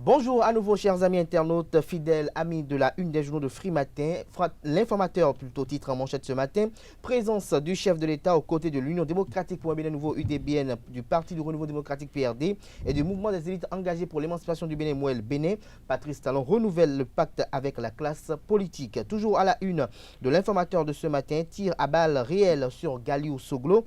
Bonjour à nouveau chers amis internautes, fidèles amis de la une des journaux de Free Matin. L'informateur, plutôt titre en manchette ce matin, présence du chef de l'État aux côtés de l'Union démocratique pour un Bénin nouveau UDBN, du Parti du renouveau démocratique PRD et du mouvement des élites engagées pour l'émancipation du Bénin Mouel Bénin. Patrice Talon renouvelle le pacte avec la classe politique. Toujours à la une de l'informateur de ce matin, tir à balles réelles sur Galiou Soglo.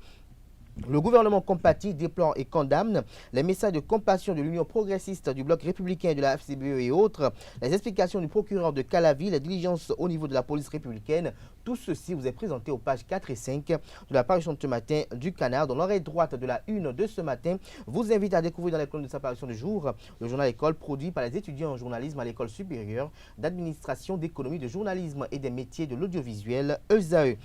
Le gouvernement compatit, déplore et condamne les messages de compassion de l'Union progressiste, du bloc républicain, de la FCBE et autres, les explications du procureur de Calavi, les diligences au niveau de la police républicaine. Tout ceci vous est présenté aux pages 4 et 5 de la parution de ce matin du Canard. Dans l'oreille droite de la une de ce matin, vous invite à découvrir dans les colonnes de sa parution du jour le journal École produit par les étudiants en journalisme à l'École supérieure d'administration, d'économie, de journalisme et des métiers de l'audiovisuel ESAE.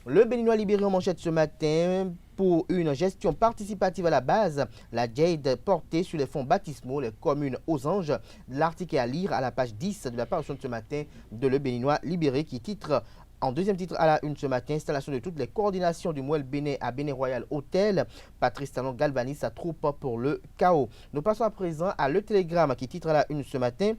Le Béninois libéré en manchette ce matin pour une gestion participative à la base, la JADE portée sur les fonds baptismaux, les communes aux anges. L'article est à lire à la page 10 de la parution de ce matin de Le Béninois libéré qui titre en deuxième titre à la une ce matin, installation de toutes les coordinations du Mouel Bénin à Bénin Royal Hôtel. Patrice Talon galvanise sa troupe pour le chaos. Nous passons à présent à Le Télégramme qui titre à la une ce matin.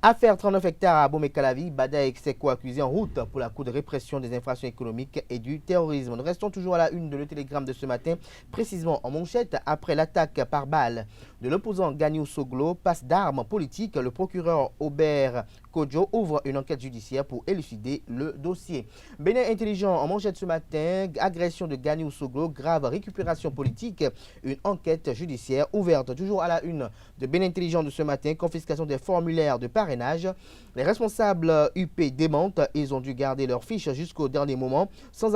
Affaire 39 hectares à Abomey-Calavi, Bada et Seko accusés en route pour la Cour de répression des infractions économiques et du terrorisme. Nous restons toujours à la une de Le Télégramme de ce matin, précisément en manchette, après l'attaque par balle de l'opposant Galiou Soglo, passe d'armes politiques, le procureur Aubert Kodjo ouvre une enquête judiciaire pour élucider le dossier. Bénin intelligent en manchette ce matin, agression de Galiou Soglo, grave récupération politique, une enquête judiciaire ouverte. Toujours à la une de Bénin intelligent de ce matin, confiscation des formulaires de parrainage. Les responsables UP démentent, ils ont dû garder leurs fiches jusqu'au dernier moment sans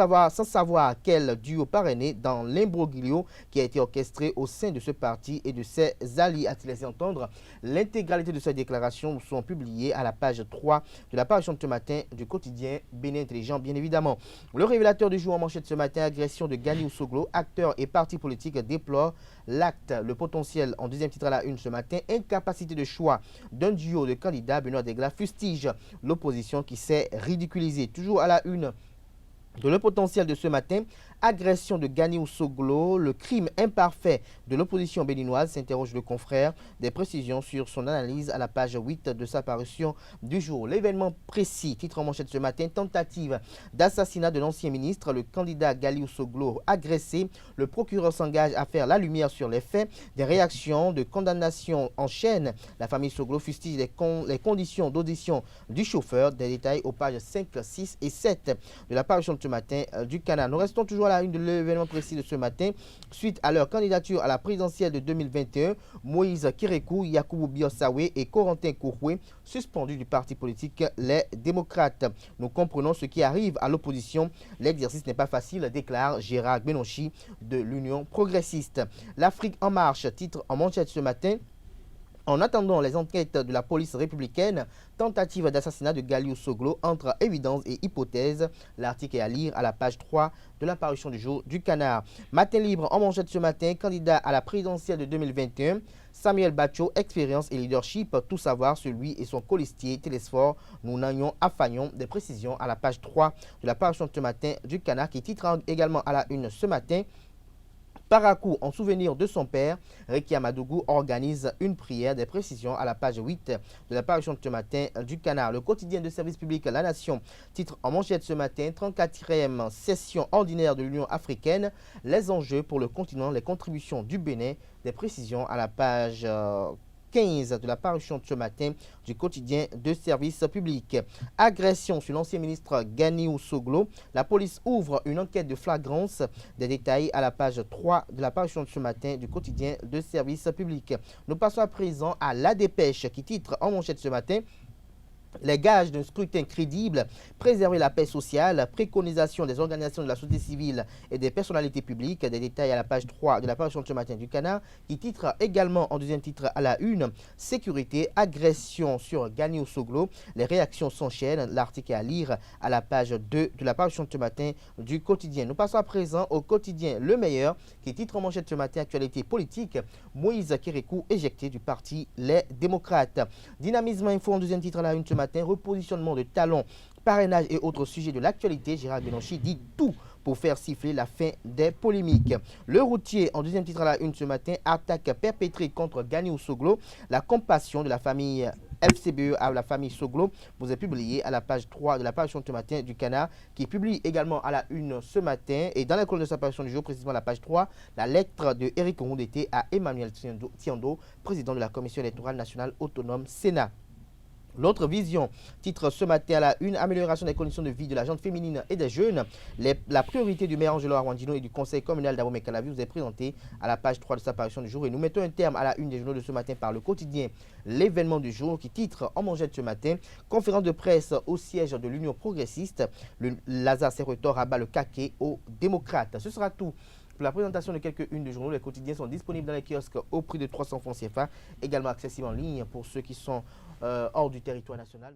savoir quel duo parrainé dans l'imbroglio qui a été orchestré au sein de ce parti et de ses alliés. A-t-il laissé entendre? L'intégralité de ces déclarations sont publiées à la page 3 de la parution de ce matin du quotidien Bénin Intelligent, bien évidemment. Le révélateur du jour en manchette ce matin, agression de Galiou Soglo, acteurs et partis politiques déplorent l'acte. Le potentiel en deuxième titre à la une ce matin, incapacité de choix d'un duo de candidats, Benoît Degla fustige l'opposition qui s'est ridiculisée. Toujours à la une de Le Potentiel de ce matin, agression de Galiou Soglo, le crime imparfait de l'opposition béninoise, s'interroge le confrère. Des précisions sur son analyse à la page 8 de sa parution du jour. L'événement précis, titre en manchette ce matin, tentative d'assassinat de l'ancien ministre, le candidat Galiou Soglo agressé. Le procureur s'engage à faire la lumière sur les faits. Des réactions de condamnation en chaîne. La famille Soglo fustige les conditions d'audition du chauffeur. Des détails aux pages 5, 6 et 7 de la parution de ce matin du Canard. Nous restons toujours à la une de l'événement précis de ce matin. Suite à leur candidature à la présidentielle de 2021, Moïse Kérékou, Yakoubou Biossawe et Corentin Kouroué, suspendus du parti politique Les Démocrates. Nous comprenons ce qui arrive à l'opposition. L'exercice n'est pas facile, déclare Gérard Benonchi de l'Union progressiste. L'Afrique en marche, titre en manchette ce matin. En attendant les enquêtes de la police républicaine, tentative d'assassinat de Galiou Soglo entre évidence et hypothèse. L'article est à lire à la page 3 de la parution du jour du Canard. Matin libre en manchette ce matin, candidat à la présidentielle de 2021. Samuel Bacho, expérience et leadership, tout savoir sur lui et son colistier Télésphore. Nous n'ayons affaillons des précisions à la page 3 de la parution de ce matin du Canard qui titre également à la une ce matin. Parakou, en souvenir de son père, Reki Amadougou organise une prière. Des précisions à la page 8 de la parution de ce matin du Canard. Le quotidien de service public La Nation titre en manchette ce matin, 34e session ordinaire de l'Union africaine, les enjeux pour le continent, les contributions du Bénin. Des précisions à la page 15 de la parution de ce matin du quotidien de service public. Agression sur l'ancien ministre Galiou Soglo. La police ouvre une enquête de flagrance. Des détails à la page 3 de la parution de ce matin du quotidien de service public. Nous passons à présent à La Dépêche qui titre en manchette ce matin. Les gages d'un scrutin crédible, préserver la paix sociale, préconisation des organisations de la société civile et des personnalités publiques. Des détails à la page 3 de la parution de ce matin du Canard qui titre également en deuxième titre à la une, sécurité, agression sur Galiou Soglo. Les réactions s'enchaînent. L'article est à lire à la page 2 de la parution de ce matin du quotidien. Nous passons à présent au quotidien Le Meilleur qui titre en manchette ce matin, actualité politique, Moïse Kérékou éjecté du parti Les Démocrates. Dynamisme info en deuxième titre à la une ce matin, repositionnement de talons, parrainage et autres sujets de l'actualité. Gérard Benonchi dit tout pour faire siffler la fin des polémiques. Le routier, en deuxième titre à la une ce matin, attaque perpétrée contre Ganiou Soglo. La compassion de la famille FCBE à la famille Soglo vous est publié à la page 3 de la parution ce matin du Canard, qui publie également à la une ce matin. Et dans la colonne de sa parution du jour, précisément la page 3, la lettre de Éric Rondeté à Emmanuel Tiando, président de la Commission électorale nationale autonome Sénat. L'autre vision titre ce matin à la une, amélioration des conditions de vie de la gente féminine et des jeunes. La priorité du maire Angelo Arwandino et du conseil communal d'Abomey-Calavi vous est présentée à la page 3 de sa parution du jour. Et nous mettons un terme à la une des journaux de ce matin par le quotidien L'événement du jour qui titre en manchette ce matin, conférence de presse au siège de l'Union progressiste. Lazare Serretor rabat le caquet aux démocrates. Ce sera tout. Pour la présentation de quelques-unes des journaux, les quotidiens sont disponibles dans les kiosques au prix de 300 francs CFA, également accessibles en ligne pour ceux qui sont hors du territoire national.